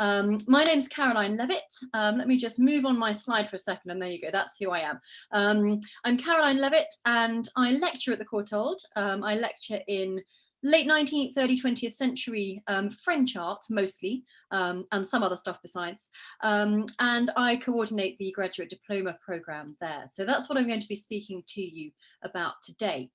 My name's Caroline Levitt. Let me just move on my slide for a second, and there you go, that's who I am. I'm Caroline Levitt, and I lecture at the Courtauld. I lecture in late 19th, early 20th century French art, mostly, and some other stuff besides. And I coordinate the graduate diploma programme there. So that's what I'm going to be speaking to you about today.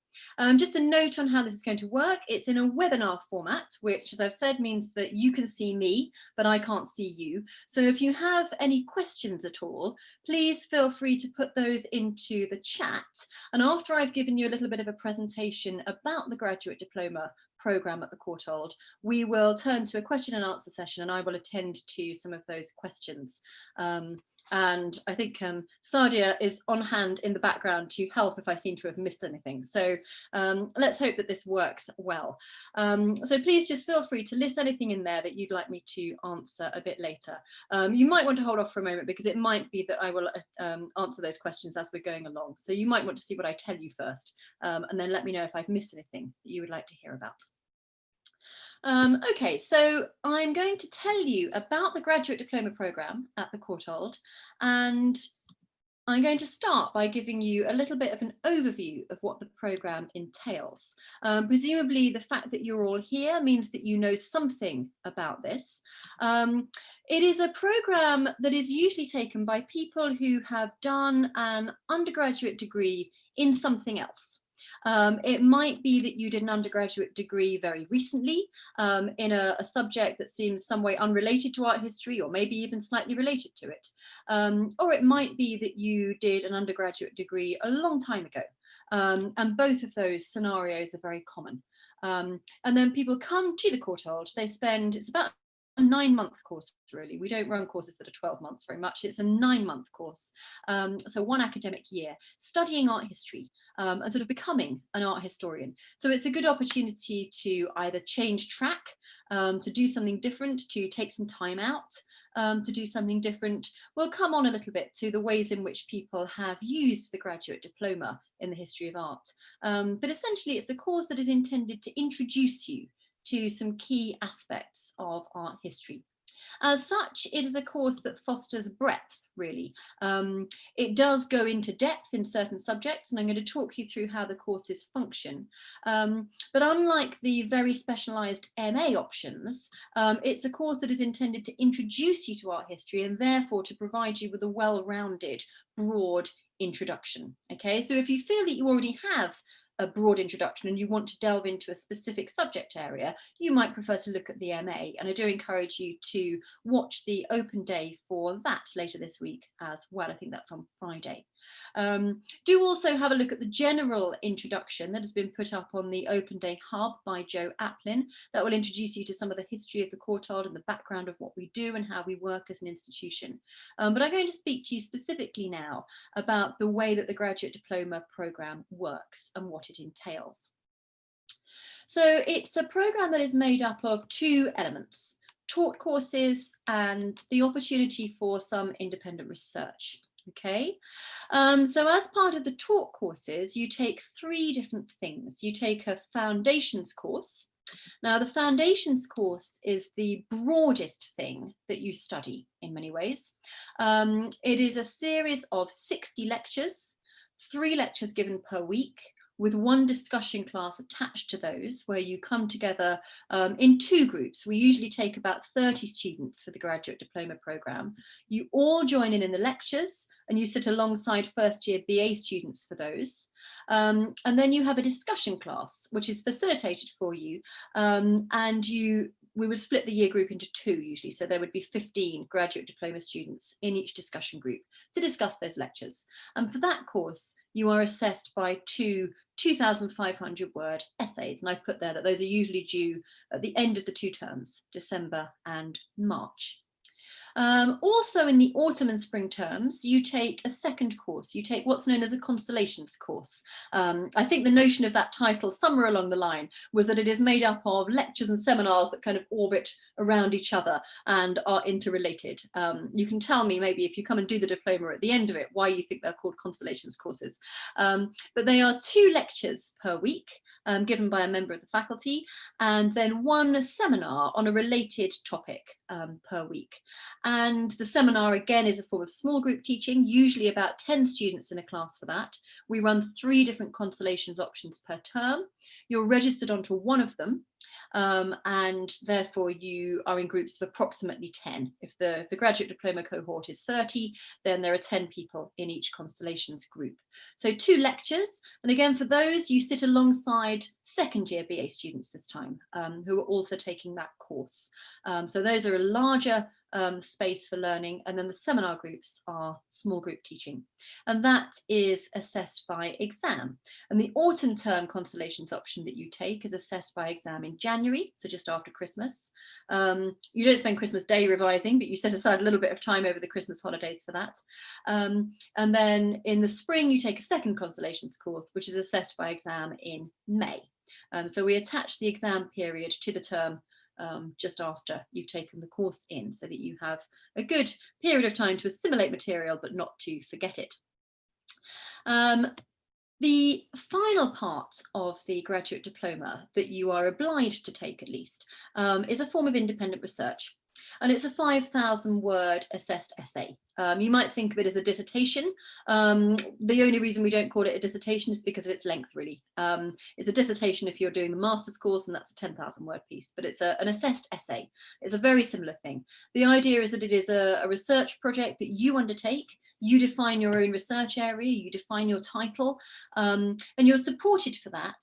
Just a note on how this is going to work. It's in a webinar format, which, as I've said, means that you can see me, but I can't see you. So if you have any questions at all, please feel free to put those into the chat. And after I've given you a little bit of a presentation about the graduate diploma programme at the Courtauld, we will turn to a question and answer session, and I will attend to some of those questions. And I think Sadia is on hand in the background to help if I seem to have missed anything. So let's hope that this works well. So please just feel free to list anything in there that you'd like me to answer a bit later. You might want to hold off for a moment, because it might be that I will answer those questions as we're going along. So you might want to see what I tell you first, and then let me know if I've missed anything that you would like to hear about. Okay, so I'm going to tell you about the graduate diploma programme at the Courtauld, and I'm going to start by giving you a little bit of an overview of what the programme entails. Presumably the fact that you're all here means that you know something about this. It is a programme that is usually taken by people who have done an undergraduate degree in something else. It might be that you did an undergraduate degree very recently in a subject that seems some way unrelated to art history, or maybe even slightly related to it. Or it might be that you did an undergraduate degree a long time ago. And both of those scenarios are very common. And then people come to the Courtauld, it's about a 9-month course, really. We don't run courses that are 12 months very much. It's a 9-month course, so 1 academic year, studying art history and sort of becoming an art historian. So it's a good opportunity to either change track, to do something different, to take some time out, to do something different. We'll come on a little bit to the ways in which people have used the graduate diploma in the history of art. But essentially, it's a course that is intended to introduce you to some key aspects of art history. As such, it is a course that fosters breadth, really. It does go into depth in certain subjects, and I'm going to talk you through how the courses function. But unlike the very specialised MA options, it's a course that is intended to introduce you to art history, and therefore to provide you with a well-rounded, broad introduction. Okay, so if you feel that you already have a broad introduction and you want to delve into a specific subject area, you might prefer to look at the MA, and I do encourage you to watch the open day for that later this week as well. I think that's on Friday. Do also have a look at the general introduction that has been put up on the Open Day Hub by Joe Applin. That will introduce you to some of the history of the Courtauld and the background of what we do and how we work as an institution. But I'm going to speak to you specifically now about the way that the graduate diploma programme works and what it entails. So it's a programme that is made up of 2 elements: taught courses and the opportunity for some independent research. Okay, so as part of the taught courses, you take 3 different things. You take a foundations course. Now, the foundations course is the broadest thing that you study in many ways. It is a series of 60 lectures, 3 lectures given per week, with 1 discussion class attached to those, where you come together in 2 groups. We usually take about 30 students for the graduate diploma programme. You all join in the lectures, and you sit alongside first-year BA students for those. And then you have a discussion class, which is facilitated for you, and we would split the year group into 2 usually, so there would be 15 graduate diploma students in each discussion group to discuss those lectures. And for that course, you are assessed by 2 2,500 word essays, and I've put there that those are usually due at the end of the 2 terms, December and March. Also in the autumn and spring terms, you take a second course. You take what's known as a constellations course. I think the notion of that title somewhere along the line was that it is made up of lectures and seminars that kind of orbit around each other and are interrelated. You can tell me maybe if you come and do the diploma at the end of it why you think they're called constellations courses. But they are 2 lectures per week given by a member of the faculty, and then 1 seminar on a related topic per week. And the seminar again is a form of small group teaching, usually about 10 students in a class for that. We run 3 different constellations options per term. You're registered onto one of them. And therefore you are in groups of approximately 10. If the graduate diploma cohort is 30, then there are 10 people in each constellations group. So 2 lectures, and again for those you sit alongside second year BA students this time, who are also taking that course. So those are a larger space for learning, and then the seminar groups are small group teaching, and that is assessed by exam. And the autumn term constellations option that you take is assessed by exam in January, so just after Christmas. You don't spend Christmas Day revising, but you set aside a little bit of time over the Christmas holidays for that. And then in the spring you take a second constellations course, which is assessed by exam in May. So we attach the exam period to the term just after you've taken the course in, so that you have a good period of time to assimilate material but not to forget it. The final part of the graduate diploma that you are obliged to take at least is a form of independent research. And it's a 5,000 word assessed essay. You might think of it as a dissertation. The only reason we don't call it a dissertation is because of its length, really. It's a dissertation if you're doing the master's course, and that's a 10,000 word piece, but it's an assessed essay. It's a very similar thing. The idea is that it is a research project that you undertake. You define your own research area, you define your title, and you're supported for that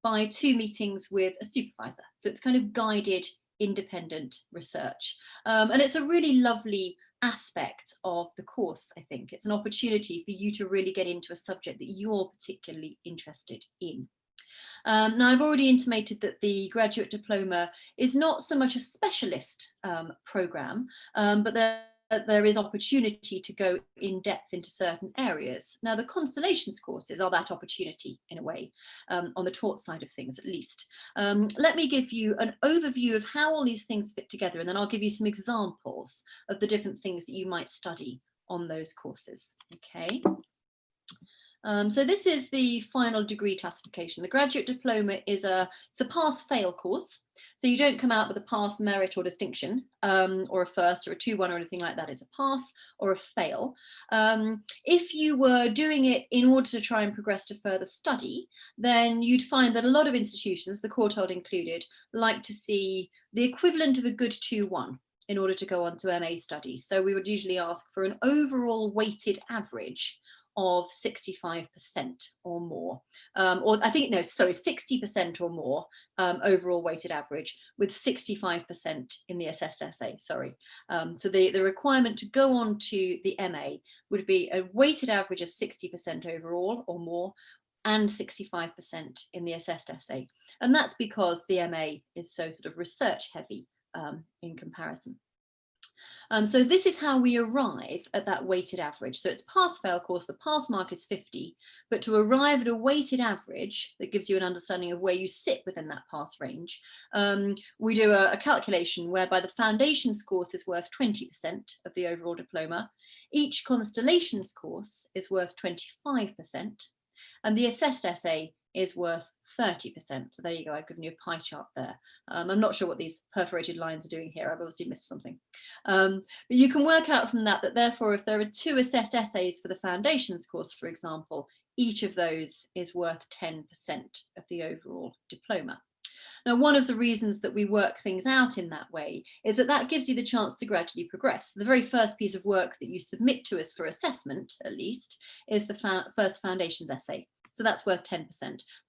by 2 meetings with a supervisor. So it's kind of guided independent research. And it's a really lovely aspect of the course, I think. It's an opportunity for you to really get into a subject that you're particularly interested in. Now, I've already intimated that the graduate diploma is not so much a specialist programme, but there is opportunity to go in depth into certain areas. Now, the constellations courses are that opportunity in a way, on the taught side of things at least. Let me give you an overview of how all these things fit together, and then I'll give you some examples of the different things that you might study on those courses. Okay. So this is the final degree classification. The graduate diploma is a pass-fail course. So you don't come out with a pass, merit or distinction, or a first or a 2-1 or anything like that. It's a pass or a fail. If you were doing it in order to try and progress to further study, then you'd find that a lot of institutions, the Courtauld included, like to see the equivalent of a good 2-1 in order to go on to MA studies. So we would usually ask for an overall weighted average of 65% or more, or I think, no, sorry, 60% or more overall weighted average, with 65% in the assessed essay, sorry. So the requirement to go on to the MA would be a weighted average of 60% overall or more, and 65% in the assessed essay. And that's because the MA is so sort of research heavy in comparison. So this is how we arrive at that weighted average. So it's pass-fail course, the pass mark is 50, but to arrive at a weighted average that gives you an understanding of where you sit within that pass range, we do a calculation whereby the foundations course is worth 20% of the overall diploma, each constellations course is worth 25%, and the assessed essay is worth 30%. So there you go, I've given you a pie chart there. I'm not sure what these perforated lines are doing here. I've obviously missed something. But you can work out from that therefore if there are 2 assessed essays for the foundations course, for example, each of those is worth 10% of the overall diploma. Now, one of the reasons that we work things out in that way is that gives you the chance to gradually progress. The very first piece of work that you submit to us for assessment, at least, is the first foundations essay. So that's worth 10%.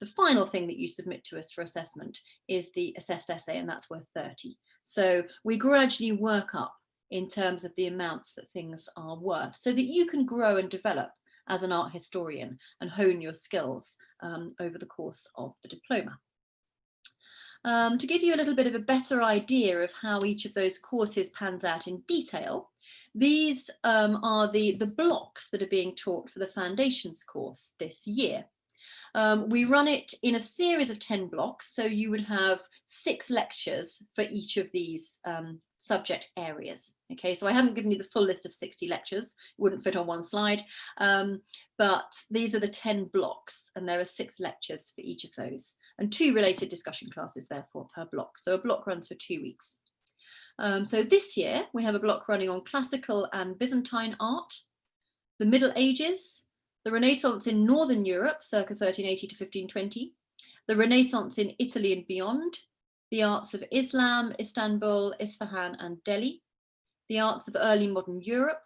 The final thing that you submit to us for assessment is the assessed essay, and that's worth 30. So we gradually work up in terms of the amounts that things are worth, so that you can grow and develop as an art historian and hone your skills over the course of the diploma. To give you a little bit of a better idea of how each of those courses pans out in detail, these are the blocks that are being taught for the Foundations course this year. We run it in a series of 10 blocks, so you would have 6 lectures for each of these subject areas. Okay, so I haven't given you the full list of 60 lectures, it wouldn't fit on one slide, but these are the 10 blocks, and there are 6 lectures for each of those, and 2 related discussion classes therefore per block. So a block runs for 2 weeks. So this year we have a block running on classical and Byzantine art, the Middle Ages, the Renaissance in Northern Europe, circa 1380 to 1520, the Renaissance in Italy and beyond, the arts of Islam, Istanbul, Isfahan and Delhi, the arts of early modern Europe,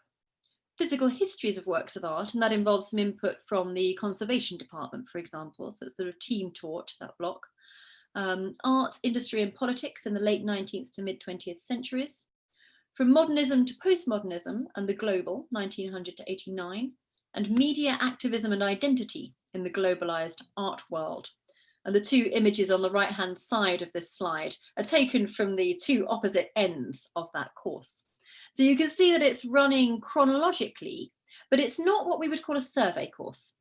physical histories of works of art, and that involves some input from the conservation department, for example, so it's sort of team taught, that block. Art, industry and politics in the late 19th to mid 20th centuries, from modernism to postmodernism and the global, 1900 to 89, and media, activism and identity in the globalized art world. And the 2 images on the right-hand side of this slide are taken from the 2 opposite ends of that course. So you can see that it's running chronologically, but it's not what we would call a survey course.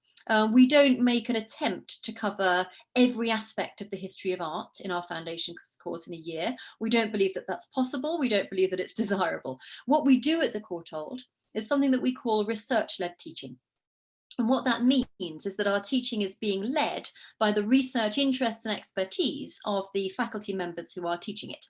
We don't make an attempt to cover every aspect of the history of art in our foundation course in a year. We don't believe that that's possible. We don't believe that it's desirable. What we do at the Courtauld is something that we call research-led teaching. And what that means is that our teaching is being led by the research interests and expertise of the faculty members who are teaching it.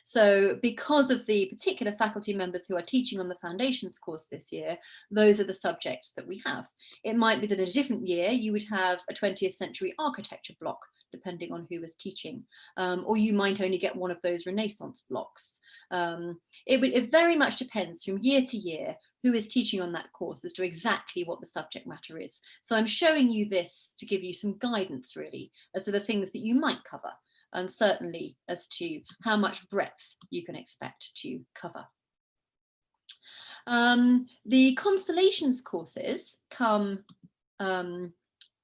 So because of the particular faculty members who are teaching on the Foundations course this year, those are the subjects that we have. It might be that in a different year you would have a 20th century architecture block, depending on who was teaching, or you might only get one of those Renaissance blocks. It very much depends from year to year who is teaching on that course as to exactly what the subject matter is. So I'm showing you this to give you some guidance really as to the things that you might cover, and certainly as to how much breadth you can expect to cover. The constellations courses come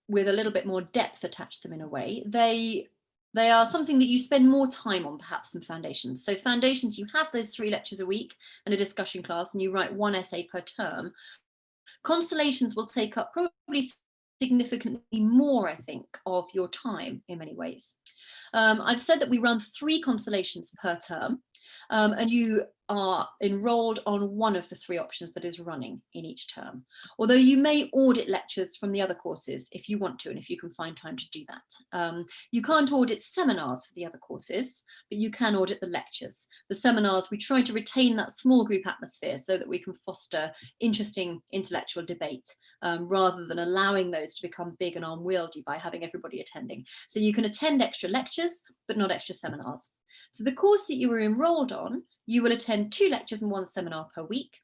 with a little bit more depth attached to them in a way. They are something that you spend more time on perhaps than foundations. So foundations, you have those 3 lectures a week and a discussion class, and you write 1 essay per term. Constellations will take up probably significantly more, I think, of your time in many ways. I've said that we run 3 constellations per term, and you are enrolled on one of the 3 options that is running in each term. Although you may audit lectures from the other courses if you want to, and if you can find time to do that. You can't audit seminars for the other courses, but you can audit the lectures. The seminars, we try to retain that small group atmosphere so that we can foster interesting intellectual debate, rather than allowing those to become big and unwieldy by having everybody attending. So you can attend extra lectures, but not extra seminars. So the course that you were enrolled on, you will attend 2 lectures and 1 seminar per week.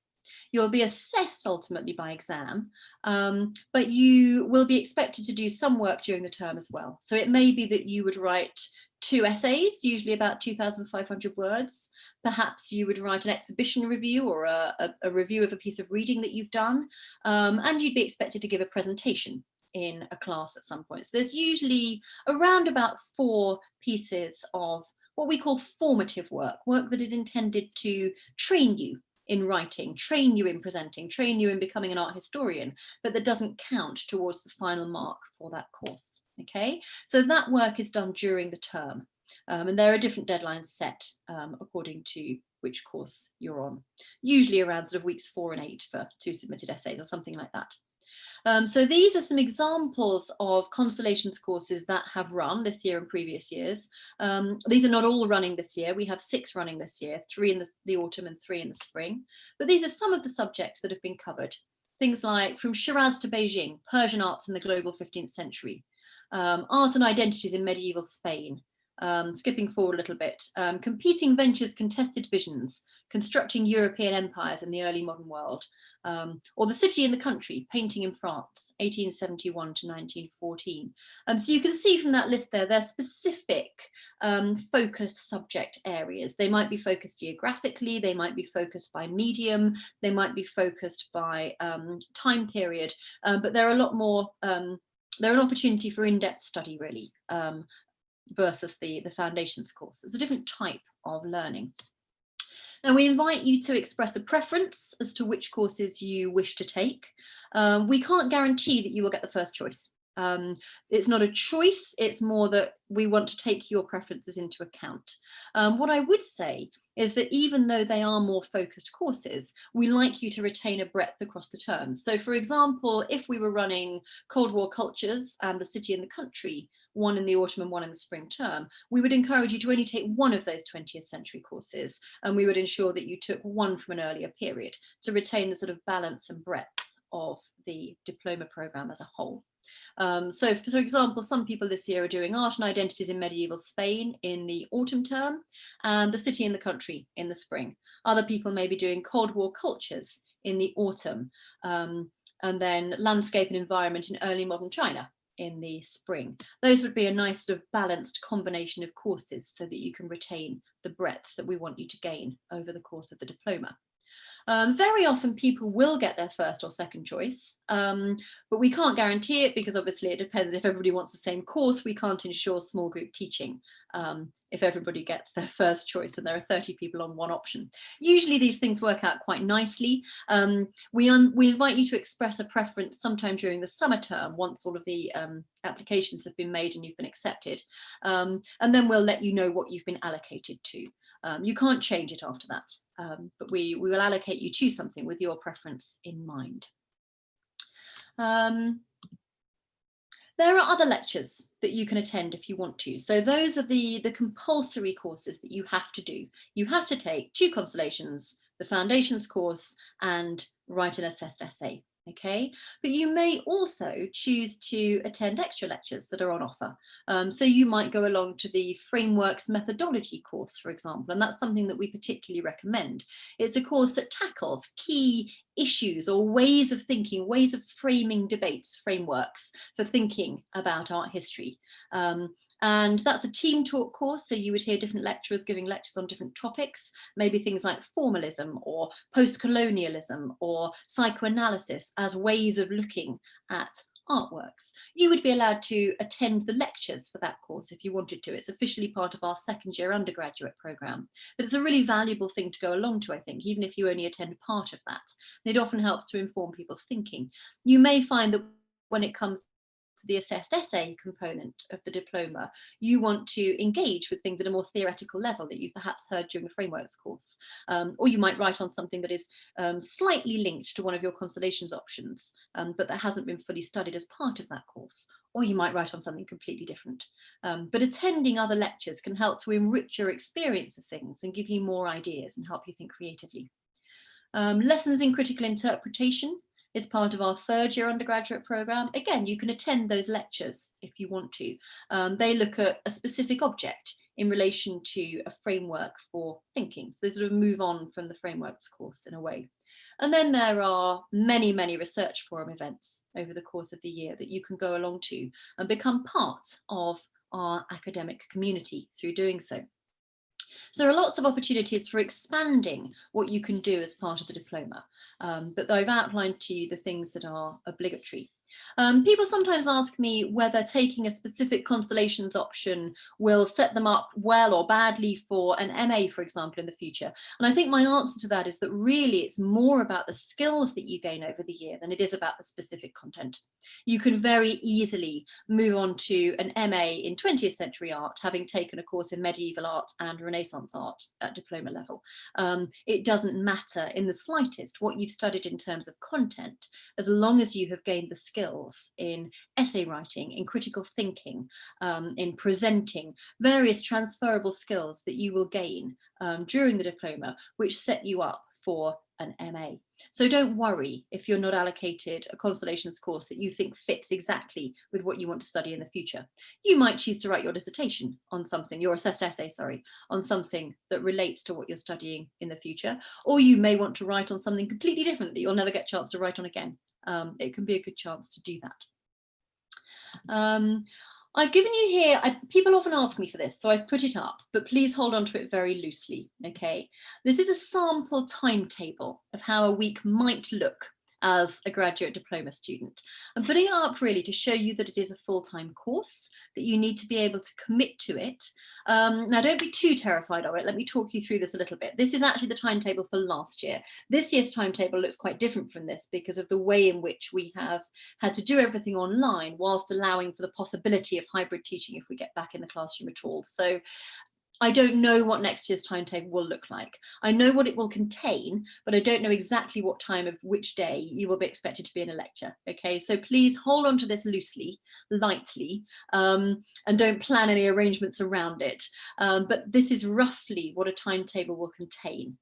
You'll be assessed ultimately by exam, but you will be expected to do some work during the term as well. So it may be that you would write 2 essays, usually about 2,500 words. Perhaps you would write an exhibition review or a review of a piece of reading that you've done, and you'd be expected to give a presentation in a class at some point. So there's usually around about 4 pieces of what we call formative work that is intended to train you in writing, train you in presenting, train you in becoming an art historian, but that doesn't count towards the final mark for that course. Okay, so that work is done during the term, and there are different deadlines set according to which course you're on, usually around sort of weeks 4 and 8 for 2 submitted essays or something like that. So these are some examples of constellations courses that have run this year and previous years. These are not all running this year. We have 6 running this year, 3 in the autumn and 3 in the spring. But these are some of the subjects that have been covered. Things like from Shiraz to Beijing, Persian arts in the global 15th century, art and identities in medieval Spain. Skipping forward a little bit, competing ventures, contested visions, constructing European empires in the early modern world, or the city and the country, painting in France, 1871 to 1914. So you can see from that list there, they're specific focused subject areas. They might be focused geographically, they might be focused by medium, they might be focused by time period, but they're a lot more, they're an opportunity for in-depth study really. versus the foundations course. It's a different type of learning. Now, we invite you to express a preference as to which courses you wish to take. We can't guarantee that you will get the first choice. It's not a choice, it's more that we want to take your preferences into account. What I would say is that even though they are more focused courses, we like you to retain a breadth across the terms. So for example, if we were running Cold War cultures and the city and the country, one in the autumn and one in the spring term, we would encourage you to only take one of those 20th century courses, and we would ensure that you took one from an earlier period to retain the sort of balance and breadth of the diploma programme as a whole. So for example, some people this year are doing art and identities in medieval Spain in the autumn term and the city and the country in the spring. Other people may be doing Cold War cultures in the autumn, and then landscape and environment in early modern China in the spring. Those would be a nice sort of balanced combination of courses so that you can retain the breadth that we want you to gain over the course of the diploma. Very often people will get their first or second choice, but we can't guarantee it because obviously it depends. If everybody wants the same course, we can't ensure small group teaching if everybody gets their first choice and there are 30 people on one option. Usually these things work out quite nicely. We invite you to express a preference sometime during the summer term once all of the applications have been made and you've been accepted, and then we'll let you know what you've been allocated to. You can't change it after that, but we will allocate you to something with your preference in mind. There are other lectures that you can attend if you want to. So those are the compulsory courses that you have to do. You have to take 2 constellations, the foundations course, and write an assessed essay. Okay, but you may also choose to attend extra lectures that are on offer. So you might go along to the frameworks methodology course, for example, and that's something that we particularly recommend. It's a course that tackles key issues or ways of thinking, ways of framing debates, frameworks for thinking about art history. And that's a team talk course, so you would hear different lecturers giving lectures on different topics, maybe things like formalism or post-colonialism or psychoanalysis as ways of looking at artworks. You would be allowed to attend the lectures for that course if you wanted to. It's officially part of our second-year undergraduate programme, but it's a really valuable thing to go along to, I think, even if you only attend part of that. It often helps to inform people's thinking. You may find that when it comes to the assessed essay component of the diploma, you want to engage with things at a more theoretical level that you've perhaps heard during the frameworks course, or you might write on something that is slightly linked to one of your constellations options, but that hasn't been fully studied as part of that course, or you might write on something completely different. But attending other lectures can help to enrich your experience of things and give you more ideas and help you think creatively. Lessons in critical interpretation is part of our third-year undergraduate programme. Again, you can attend those lectures if you want to. They look at a specific object in relation to a framework for thinking. So they sort of move on from the frameworks course in a way. And then there are many, many research forum events over the course of the year that you can go along to and become part of our academic community through doing so. So there are lots of opportunities for expanding what you can do as part of the diploma, but I've outlined to you the things that are obligatory. People sometimes ask me whether taking a specific constellations option will set them up well or badly for an MA, for example, in the future. And I think my answer to that is that really it's more about the skills that you gain over the year than it is about the specific content. You can very easily move on to an MA in 20th century art, having taken a course in medieval art and Renaissance art at diploma level. It doesn't matter in the slightest what you've studied in terms of content, as long as you have gained the skills in essay writing, in critical thinking, in presenting, various transferable skills that you will gain during the diploma, which set you up for an MA. So don't worry if you're not allocated a constellations course that you think fits exactly with what you want to study in the future. You might choose to write your dissertation on something, your assessed essay, sorry, on something that relates to what you're studying in the future, or you may want to write on something completely different that you'll never get a chance to write on again. It can be a good chance to do that. I've given you here, people often ask me for this, so I've put it up, but please hold on to it very loosely, okay? This is a sample timetable of how a week might look as a graduate diploma student. I'm putting it up really to show you that it is a full-time course, that you need to be able to commit to it. Now, don't be too terrified of it. Let me talk you through this a little bit. This is actually the timetable for last year. This year's timetable looks quite different from this because of the way in which we have had to do everything online whilst allowing for the possibility of hybrid teaching if we get back in the classroom at all. So I don't know what next year's timetable will look like. I know what it will contain, but I don't know exactly what time of which day you will be expected to be in a lecture. Okay, so please hold on to this loosely, lightly, and don't plan any arrangements around it. But this is roughly what a timetable will contain.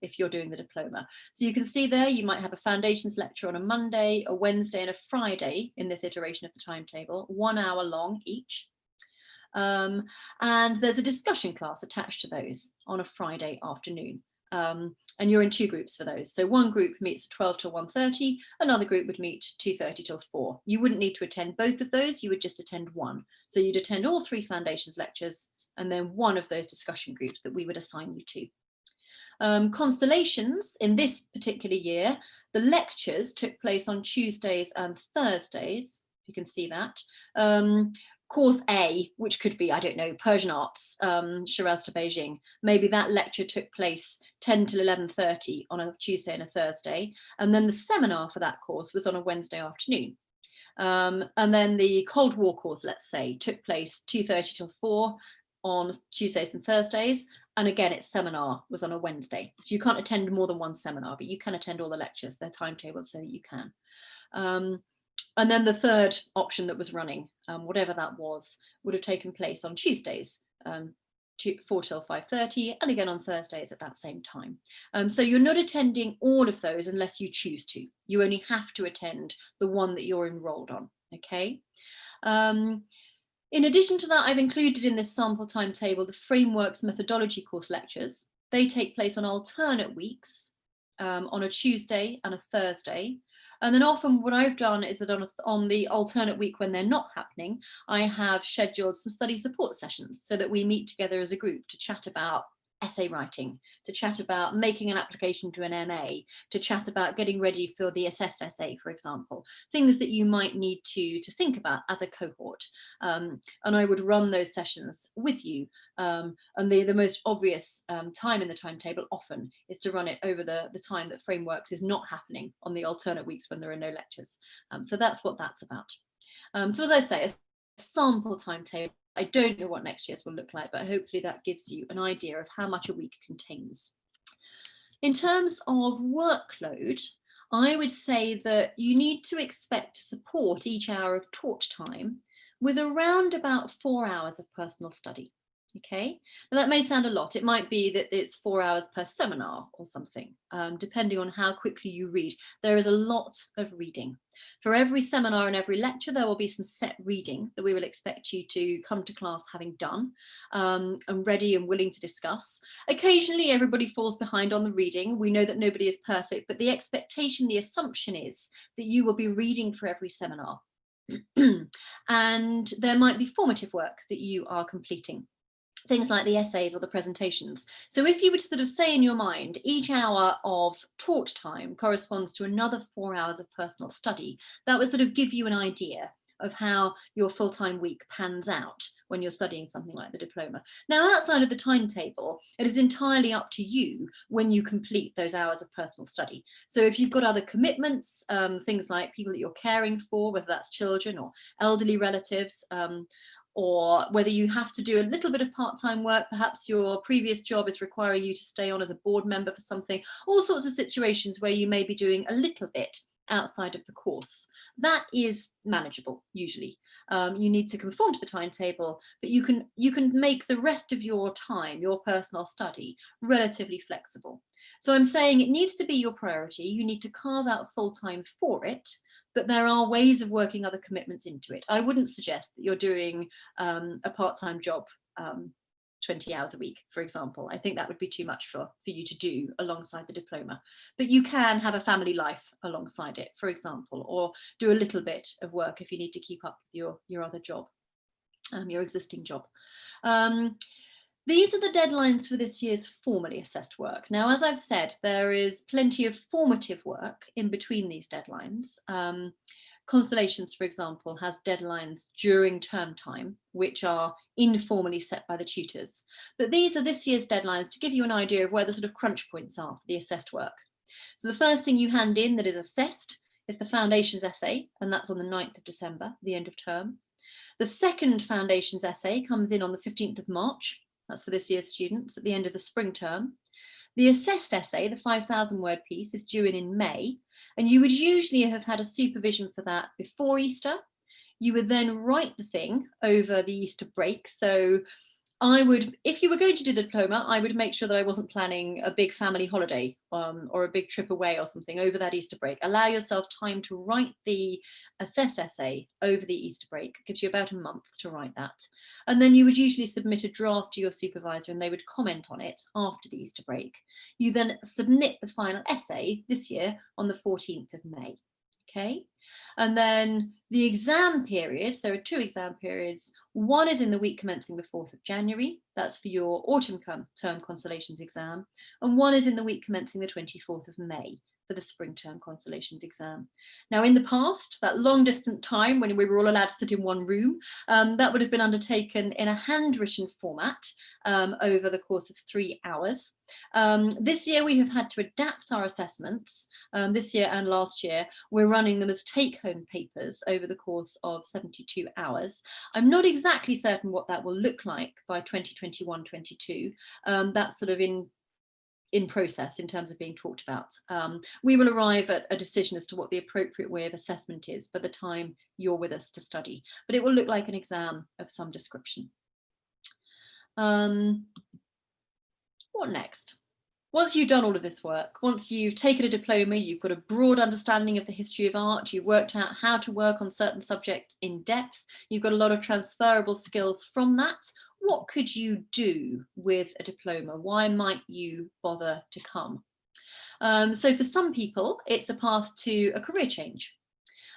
If you're doing the diploma. So you can see there, you might have a foundations lecture on a Monday, a Wednesday and a Friday in this iteration of the timetable, 1 hour long each. And there's a discussion class attached to those on a Friday afternoon. And you're in 2 groups for those. So one group meets 12 till 1:30, another group would meet 2:30 till 4. You wouldn't need to attend both of those, you would just attend one. So you'd attend all 3 foundations lectures and then one of those discussion groups that we would assign you to. Constellations in this particular year, the lectures took place on Tuesdays and Thursdays. You can see that. Course A, which could be, I don't know, Persian arts, Shiraz to Beijing, maybe that lecture took place 10 till 11:30 on a Tuesday and a Thursday. And then the seminar for that course was on a Wednesday afternoon. And then the Cold War course, let's say, took place 2:30 till 4 on Tuesdays and Thursdays. And again, its seminar was on a Wednesday. So you can't attend more than one seminar, but you can attend all the lectures. They're timetabled so that you can. And then the third option that was running, whatever that was, would have taken place on Tuesdays, 4 till 5:30, and again on Thursdays at that same time. So you're not attending all of those unless you choose to. You only have to attend the one that you're enrolled on, okay? In addition to that, I've included in this sample timetable the frameworks methodology course lectures. They take place on alternate weeks, on a Tuesday and a Thursday. And then often what I've done is that on the alternate week when they're not happening, I have scheduled some study support sessions so that we meet together as a group to chat about essay writing, to chat about making an application to an MA, to chat about getting ready for the assessed essay, for example, things that you might need to think about as a cohort. And I would run those sessions with you. And the most obvious time in the timetable often is to run it over the time that frameworks is not happening on the alternate weeks when there are no lectures. So that's what that's about. So as I say, a sample timetable. I don't know what next year's will look like, but hopefully that gives you an idea of how much a week contains. In terms of workload, I would say that you need to expect to support each hour of taught time with around about 4 hours of personal study. Okay, now that may sound a lot. It might be that it's 4 hours per seminar or something, depending on how quickly you read. There is a lot of reading. For every seminar and every lecture, there will be some set reading that we will expect you to come to class having done and ready and willing to discuss. Occasionally, everybody falls behind on the reading. We know that nobody is perfect, but the expectation, the assumption is that you will be reading for every seminar. And there might be formative work that you are completing, things like the essays or the presentations. So if you would sort of say in your mind, each hour of taught time corresponds to another 4 hours of personal study, that would sort of give you an idea of how your full-time week pans out when you're studying something like the diploma. Now, outside of the timetable, it is entirely up to you when you complete those hours of personal study. So if you've got other commitments, things like people that you're caring for, whether that's children or elderly relatives, or whether you have to do a little bit of part-time work, perhaps your previous job is requiring you to stay on as a board member for something, all sorts of situations where you may be doing a little bit outside of the course. That is manageable, usually. You need to conform to the timetable, but you can make the rest of your time, your personal study, relatively flexible. So I'm saying it needs to be your priority. You need to carve out full time for it, but there are ways of working other commitments into it. I wouldn't suggest that you're doing a part-time job 20 hours a week, for example. I think that would be too much for you to do alongside the diploma. But you can have a family life alongside it, for example, or do a little bit of work if you need to keep up with your other job, your existing job. These are the deadlines for this year's formally assessed work. Now, as I've said, there is plenty of formative work in between these deadlines. Constellations, for example, has deadlines during term time, which are informally set by the tutors. But these are this year's deadlines to give you an idea of where the sort of crunch points are for the assessed work. So the first thing you hand in that is assessed is the foundations essay, and that's on the 9th of December, the end of term. The second foundations essay comes in on the 15th of March. That's for this year's students at the end of the spring term. The assessed essay, the 5,000 word piece, is due in May, and you would usually have had a supervision for that before Easter. You would then write the thing over the Easter break. So I would, if you were going to do the diploma, I would make sure that I wasn't planning a big family holiday or a big trip away or something over that Easter break. Allow yourself time to write the assessed essay over the Easter break. It gives you about a month to write that. And then you would usually submit a draft to your supervisor and they would comment on it after the Easter break. You then submit the final essay this year on the 14th of May. Okay, and then the exam periods, there are 2 exam periods. One is in the week commencing the 4th of January, that's for your autumn term constellations exam, and one is in the week commencing the 24th of May for the spring term constellations exam. Now, in the past, that long distant time when we were all allowed to sit in one room, that would have been undertaken in a handwritten format over the course of 3 hours. This year we have had to adapt our assessments. This year and last year, we're running them as take-home papers over the course of 72 hours. I'm not exactly certain what that will look like by 2021-22. That's sort of in process in terms of being talked about. We will arrive at a decision as to what the appropriate way of assessment is by the time you're with us to study, but it will look like an exam of some description. What next? Once you've done all of this work, once you've taken a diploma, you've got a broad understanding of the history of art, you've worked out how to work on certain subjects in depth, you've got a lot of transferable skills from that, what could you do with a diploma? Why might you bother to come? So for some people, it's a path to a career change.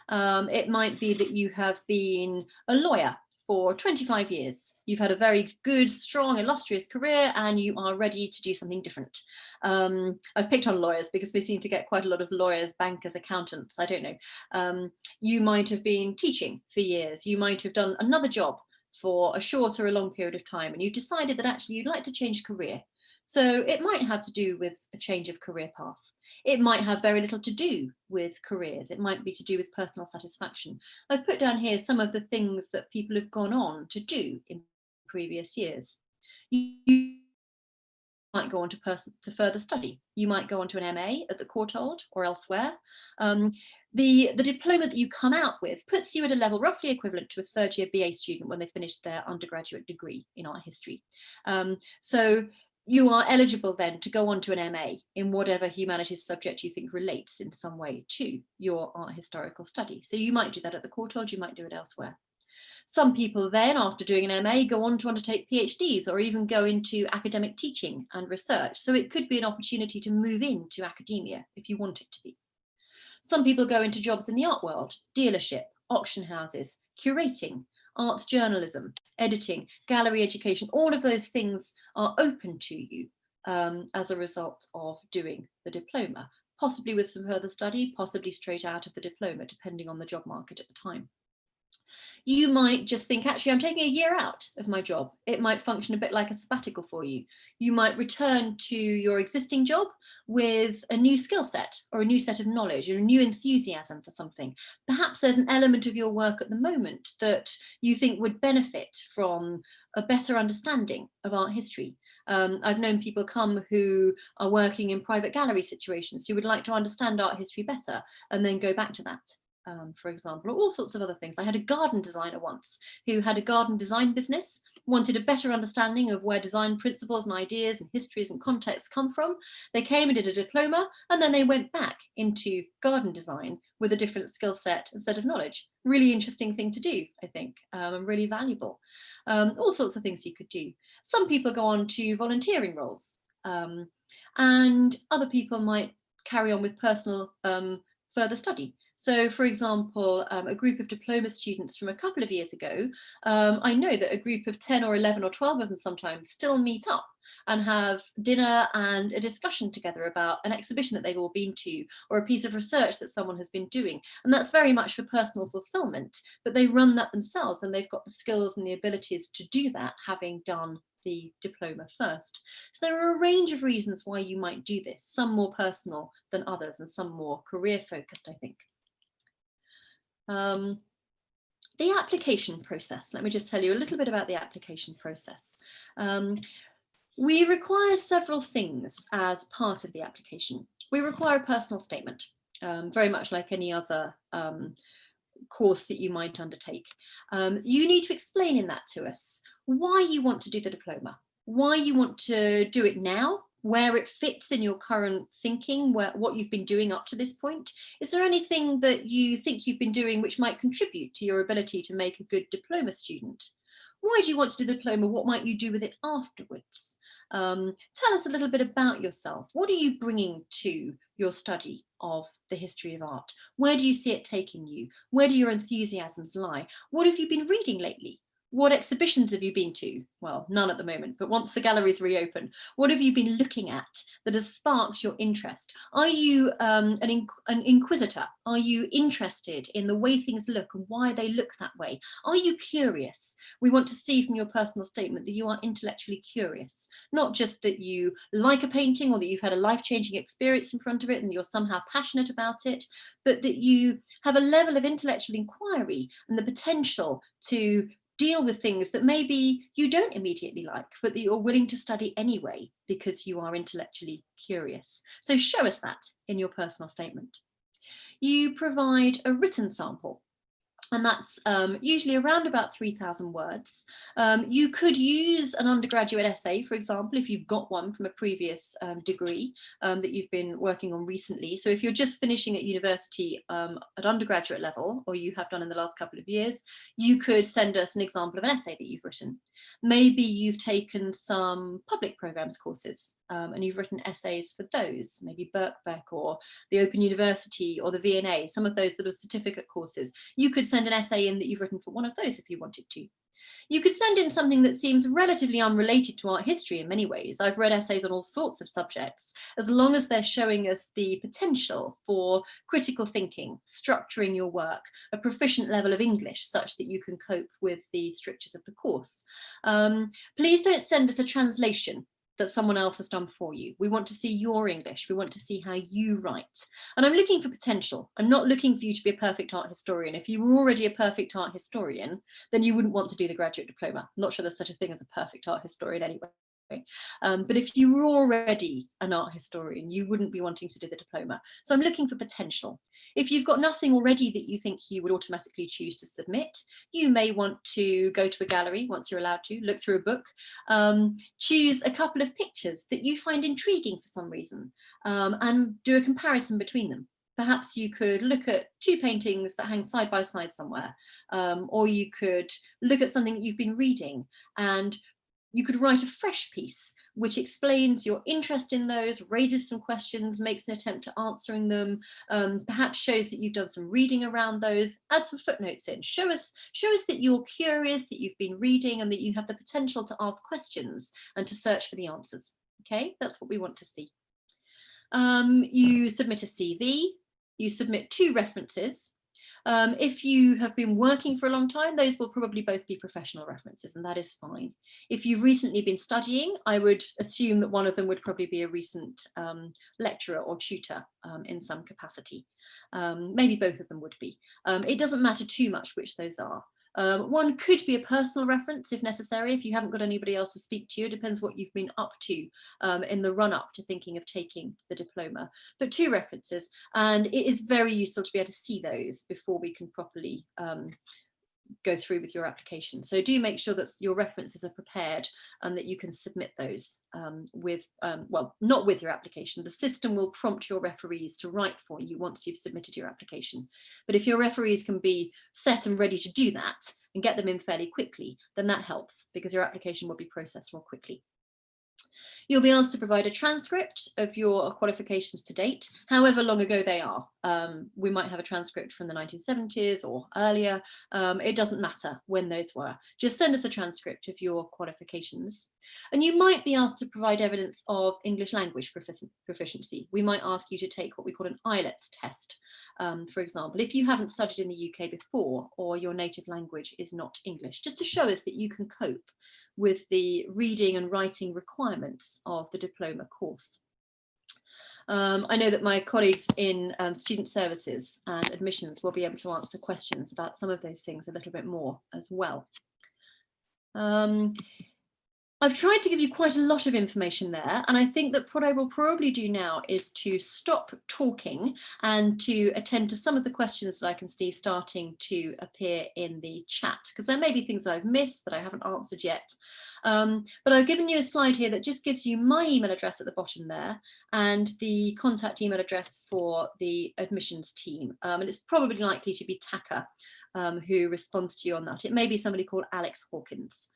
It might be that you have been a lawyer for 25 years. You've had a very good, strong, illustrious career and you are ready to do something different. I've picked on lawyers because we seem to get quite a lot of lawyers, bankers, accountants, I don't know. You might have been teaching for years. You might have done another job for a short or a long period of time and you've decided that actually you'd like to change career. So it might have to do with a change of career path. It might have very little to do with careers. It might be to do with personal satisfaction. I've put down here some of the things that people have gone on to do in previous years. You might go on to further study. You might go on to an MA at the Courtauld or elsewhere. The diploma that you come out with puts you at a level roughly equivalent to a third-year BA student when they finished their undergraduate degree in art history. So you are eligible then to go on to an MA in whatever humanities subject you think relates in some way to your art historical study. So you might do that at the Courtauld, you might do it elsewhere. Some people then, after doing an MA, go on to undertake PhDs or even go into academic teaching and research. So it could be an opportunity to move into academia if you want it to be. Some people go into jobs in the art world, dealership, auction houses, curating, arts journalism, editing, gallery education. All of those things are open to you as a result of doing the diploma, possibly with some further study, possibly straight out of the diploma, depending on the job market at the time. You might just think, actually, I'm taking a year out of my job. It might function a bit like a sabbatical for you. You might return to your existing job with a new skill set or a new set of knowledge or a new enthusiasm for something. Perhaps there's an element of your work at the moment that you think would benefit from a better understanding of art history. I've known people come who are working in private gallery situations who would like to understand art history better and then go back to that. For example, or all sorts of other things. I had a garden designer once who had a garden design business, wanted a better understanding of where design principles and ideas and histories and contexts come from. They came and did a diploma and then they went back into garden design with a different skill set and set of knowledge. Really interesting thing to do, I think, and really valuable. All sorts of things you could do. Some people go on to volunteering roles and other people might carry on with personal further study. So, for example, a group of diploma students from a couple of years ago, I know that a group of 10 or 11 or 12 of them sometimes still meet up and have dinner and a discussion together about an exhibition that they've all been to or a piece of research that someone has been doing. And that's very much for personal fulfillment, but they run that themselves and they've got the skills and the abilities to do that, having done the diploma first. So there are a range of reasons why you might do this, some more personal than others and some more career focused, I think. The application process. Let me just tell you a little bit about the application process. We require several things as part of the application. We require a personal statement, very much like any other course that you might undertake. You need to explain in that to us why you want to do the diploma, why you want to do it now, where it fits in your current thinking, what you've been doing up to this point. Is there anything that you think you've been doing which might contribute to your ability to make a good diploma student? Why do you want to do the diploma? What might you do with it afterwards? Tell us a little bit about yourself. What are you bringing to your study of the history of art? Where do you see it taking you? Where do your enthusiasms lie? What have you been reading lately? What exhibitions have you been to? Well, none at the moment, but once the galleries reopen, what have you been looking at that has sparked your interest? Are you an inquisitor? Are you interested in the way things look and why they look that way? Are you curious? We want to see from your personal statement that you are intellectually curious, not just that you like a painting or that you've had a life-changing experience in front of it and you're somehow passionate about it, but that you have a level of intellectual inquiry and the potential to deal with things that maybe you don't immediately like, but that you're willing to study anyway because you are intellectually curious. So show us that in your personal statement. You provide a written sample, and that's usually around about 3,000 words. You could use an undergraduate essay, for example, if you've got one from a previous degree that you've been working on recently. So if you're just finishing at university at undergraduate level, or you have done in the last couple of years, you could send us an example of an essay that you've written. Maybe you've taken some public programs courses and you've written essays for those, maybe Birkbeck or the Open University or the V&A, some of those sort of certificate courses. You could send an essay in that you've written for one of those if you wanted to. You could send in something that seems relatively unrelated to art history in many ways. I've read essays on all sorts of subjects, as long as they're showing us the potential for critical thinking, structuring your work, a proficient level of English such that you can cope with the strictures of the course. Please don't send us a translation that someone else has done for you. We want to see your English. We want to see how you write. And I'm looking for potential. I'm not looking for you to be a perfect art historian. If you were already a perfect art historian, then you wouldn't want to do the graduate diploma. I'm not sure there's such a thing as a perfect art historian anyway. But if you were already an art historian, you wouldn't be wanting to do the diploma. So I'm looking for potential. If you've got nothing already that you think you would automatically choose to submit, you may want to go to a gallery once you're allowed to, look through a book, choose a couple of pictures that you find intriguing for some reason, and do a comparison between them. Perhaps you could look at two paintings that hang side by side somewhere, or you could look at something that you've been reading and you could write a fresh piece which explains your interest in those, raises some questions, makes an attempt at answering them, perhaps shows that you've done some reading around those, add some footnotes in. Show us that you're curious, that you've been reading, and that you have the potential to ask questions and to search for the answers. Okay, that's what we want to see. You submit a CV, you submit 2 references. If you have been working for a long time, those will probably both be professional references, and that is fine. If you've recently been studying, I would assume that one of them would probably be a recent lecturer or tutor in some capacity. Maybe both of them would be. It doesn't matter too much which those are. One could be a personal reference if necessary, if you haven't got anybody else to speak to. It depends what you've been up to in the run up to thinking of taking the diploma. But 2 references, and it is very useful to be able to see those before we can properly go through with your application. So do make sure that your references are prepared and that you can submit those well, not with your application. The system will prompt your referees to write for you once you've submitted your application. But if your referees can be set and ready to do that and get them in fairly quickly, then that helps because your application will be processed more quickly. You'll be asked to provide a transcript of your qualifications to date, however long ago they are. We might have a transcript from the 1970s or earlier. It doesn't matter when those were. Just send us a transcript of your qualifications. And you might be asked to provide evidence of English language proficiency. We might ask you to take what we call an IELTS test. For example, if you haven't studied in the UK before or your native language is not English, just to show us that you can cope with the reading and writing requirements of the diploma course. I know that my colleagues in student services and admissions will be able to answer questions about some of those things a little bit more as well. I've tried to give you quite a lot of information there, and I think that what I will probably do now is to stop talking and to attend to some of the questions that I can see starting to appear in the chat, because there may be things that I've missed that I haven't answered yet. But I've given you a slide here that just gives you my email address at the bottom there and the contact email address for the admissions team. And it's probably likely to be Taka who responds to you on that. It may be somebody called Alex Hawkins.